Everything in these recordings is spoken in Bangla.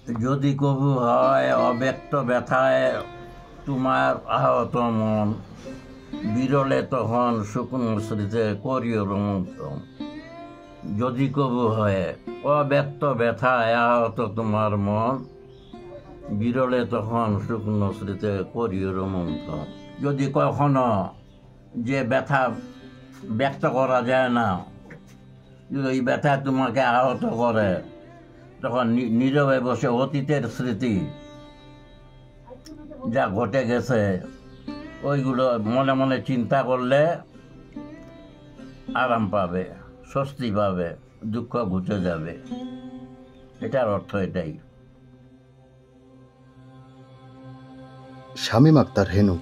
যদি কবু হয় অব্যক্ত ব্যথায় তোমার আহত মন, বিরলে তখন শুকনো স্মৃতিতে করিও রোমন্থন। যদি কবু হয় অব্যক্ত ব্যথায় আহত তোমার মন, বিরলে তখন শুকনো স্মৃতিতে করিও রোমন্থন। যদি কখনো যে ব্যথা ব্যক্ত করা যায় না, যদি এই ব্যথা তোমাকে আহত করে, তখন নীরবে বসে অতীতের স্মৃতি যা ঘটে গেছে ওইগুলো মনে মনে চিন্তা করলে আরাম পাবে, স্বস্তি পাবে, দুঃখ ঘুচে যাবে। এটার অর্থ এটাই। শামীম আক্তার হেনু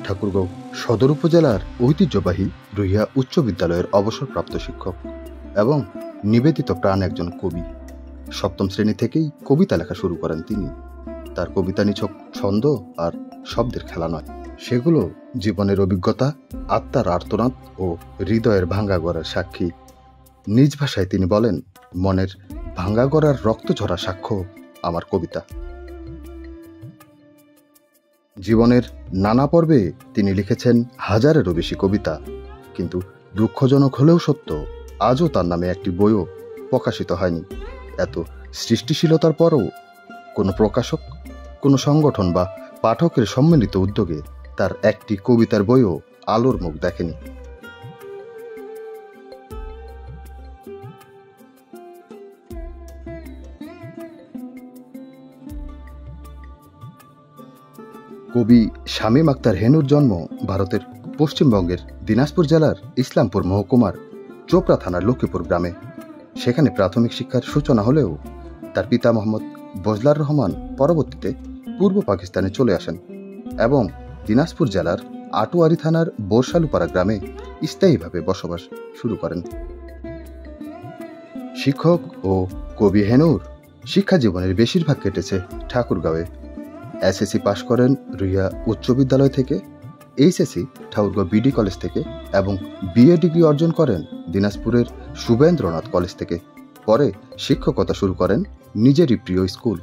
ঠাকুরগাঁও সদর উপজেলার ঐতিহ্যবাহী রুহিয়া উচ্চ বিদ্যালয়ের অবসরপ্রাপ্ত শিক্ষক এবং নিবেদিত প্রাণ একজন কবি। সপ্তম শ্রেণী থেকেই কবিতা লেখা শুরু করেন তিনি। তার কবিতা নিছক ছন্দ আর শব্দের খেলা নয়, সেগুলো জীবনের অভিজ্ঞতা, আত্মার আর্তনাদ ও হৃদয়ের ভাঙ্গা গড়ার সাক্ষী। নিজ ভাষায় তিনি বলেন, মনের ভাঙ্গা গড়ার রক্ত ঝরা সাক্ষ্য আমার কবিতা। জীবনের নানা পর্বে তিনি লিখেছেন হাজারেরও বেশি কবিতা, কিন্তু দুঃখজনক হলেও সত্য, আজও তার নামে একটি বইও প্রকাশিত হয়নি। এত সৃষ্টিশীলতার পরও কোনো প্রকাশক, কোনো সংগঠন বা পাঠকের সম্মিলিত উদ্যোগে তার একটি কবিতার বইও আলোর মুখ দেখেনি। কবি শামীম আক্তার হেনুর জন্ম ভারতের পশ্চিমবঙ্গের দিনাজপুর জেলার ইসলামপুর মহকুমার চোপড়া থানার লক্ষ্মীপুর গ্রামে। সেখানে প্রাথমিক শিক্ষার সূচনা হলেও তার পিতা মোহাম্মদ বজলার রহমান পরবর্তীতে পূর্ব পাকিস্তানে চলে আসেন এবং দিনাজপুর জেলার আটোয়ারি থানার বর্ষালুপাড়া গ্রামে স্থায়ীভাবে বসবাস শুরু করেন। শিক্ষক ও কবি হেনুর শিক্ষা জীবনের বেশিরভাগ কেটেছে ঠাকুরগাঁওয়ে। এসএসসি পাশ করেন রুহিয়া উচ্চ বিদ্যালয় থেকে, এইচএসসি ঠাকুরগাঁও বিডি কলেজ থেকে এবং বিএ ডিগ্রি অর্জন করেন দিনাজপুরের সুবেন্দ্রনাথ কলেজ থেকে। পরে শিক্ষকতা শুরু করেন নিজেরই প্রিয় স্কুল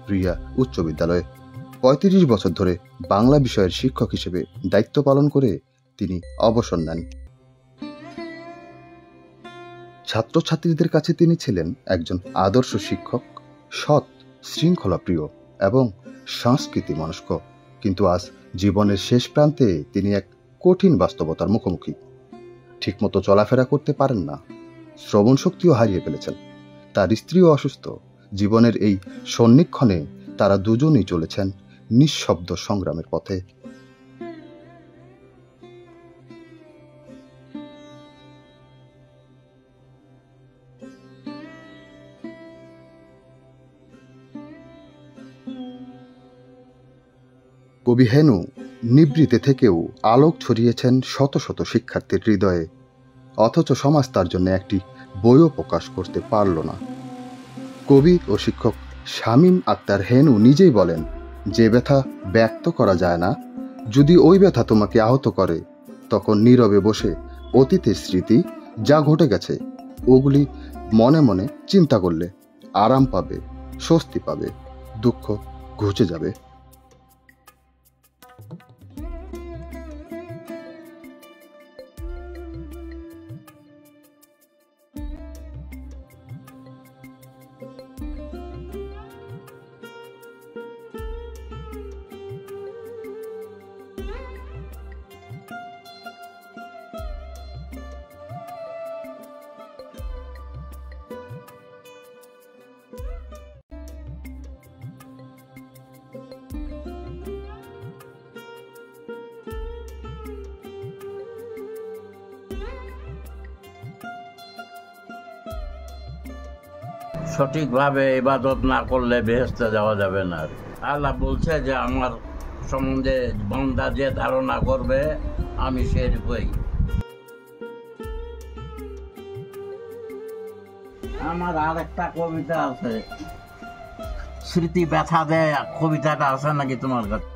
রুহিয়া উচ্চ বিদ্যালয়ে। ৩৫ বছর ধরে বাংলা বিষয়ের শিক্ষক হিসেবে দায়িত্ব পালন করে তিনি অবসর নেন। ছাত্রছাত্রীদের কাছে তিনি ছিলেন একজন আদর্শ শিক্ষক, সৎ, শৃঙ্খলা প্রিয় এবং সংস্কৃতি মনস্ক। কিন্তু আজ জীবনের শেষ প্রান্তে তিনি এক কঠিন বাস্তবতার মুখোমুখি। ঠিকমতো চলাফেরা করতে পারেন না, শ্রবণ শক্তিও হারিয়ে ফেলেছেন। তার স্ত্রীও অসুস্থ। জীবনের এই সন্নিক্ষণে তারা দুজনেই চলেছেন নিঃশব্দ সংগ্রামের পথে। কবি হেনু নিবৃতে থেকেও আলোক ছড়িয়েছেন শত শত শিক্ষার্থীর হৃদয়ে, অথচ সমাজ তার জন্য একটি বইও প্রকাশ করতে পারল না। কবি ও শিক্ষক শামীম আক্তার হেনু নিজেই বলেন, যে ব্যথা ব্যক্ত করা যায় না, যদি ওই ব্যথা তোমাকে আহত করে, তখন নীরবে বসে অতীতের স্মৃতি যা ঘটে গেছে ওগুলি মনে মনে চিন্তা করলে আরাম পাবে, স্বস্তি পাবে, দুঃখ ঘুচে যাবে। সঠিকভাবে ইবাদত না করলে বেহেশতে যাওয়া যাবে না। আল্লাহ বলছে যে আমার সম্বন্ধে বান্দা যে ধারণা করবে আমি সেরূপই। আমার আর একটা কবিতা আছে, স্মৃতি ব্যথা দেয়, কবিতাটা আছে নাকি তোমার কাছে?